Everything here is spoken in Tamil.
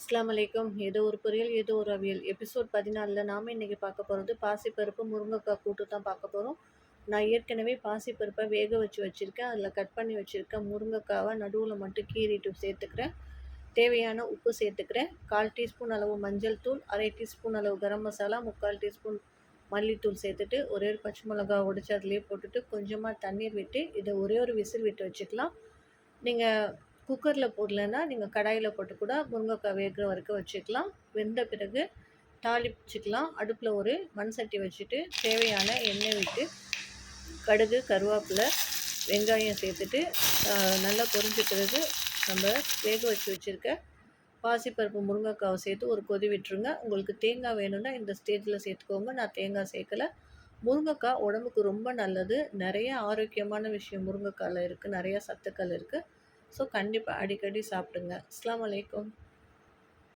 அஸ்ஸலாமு அலைக்கும். ஏதோ ஒரு பொரியல், ஏதோ ஒரு அவியல். எபிசோட் 14ல நாம இன்னைக்கு பார்க்க போகிறது பாசிப்பருப்பு முருங்கைக்காய் கூட்டு தான் பார்க்க போகிறோம். நான் ஏற்கனவே பாசிப்பருப்பை வேக வச்சு வச்சுருக்கேன். அதில் கட் பண்ணி வச்சுருக்க முருங்கைக்காவை நடுவில் மட்டும் கீறிட்டு சேர்த்துக்கிறேன். தேவையான உப்பு சேர்த்துக்கிறேன். 1/4 டீஸ்பூன் அளவு மஞ்சள் தூள், 1/2 டீஸ்பூன் அளவு கரம் மசாலா, 3/4 டீஸ்பூன் மல்லித்தூள் சேர்த்துட்டு ஒரே ஒரு பச்சை மிளகா உடைச்சி அதிலே போட்டுட்டு கொஞ்சமாக தண்ணீர் விட்டு இதை ஒரே ஒரு விசில் விட்டு வச்சுக்கலாம். நீங்கள் குக்கரில் போடலைன்னா நீங்கள் கடாயில் போட்டு கூட முருங்கைக்காய் வேகிற வரைக்கும் வச்சுக்கலாம். வெந்த பிறகு தாளிச்சிக்கலாம். அடுப்பில் ஒரு மண் சட்டி வச்சுட்டு தேவையான எண்ணெய் விட்டு கடுகு, கருவேப்பிலை, வெங்காயம் சேர்த்துட்டு நல்லா பொரிஞ்ச பிறகு நம்ம வேக வச்சு வச்சுருக்க பாசிப்பருப்பு முருங்கைக்காவை சேர்த்து ஒரு கொதி விட்டுருங்க. உங்களுக்கு தேங்காய் வேணும்னா இந்த ஸ்டேஜில் சேர்த்துக்கோங்க. நான் தேங்காய் சேர்க்கலை. முருங்கைக்காய் உடம்புக்கு ரொம்ப நல்லது. நிறைய ஆரோக்கியமான விஷயம் முருங்கைக்காயில் இருக்குது. நிறையா சத்துக்கள் இருக்குது. ஸோ கண்டிப்பாக அடிக்கடி சாப்பிடுங்க. அஸ்ஸலாமு அலைக்கும்.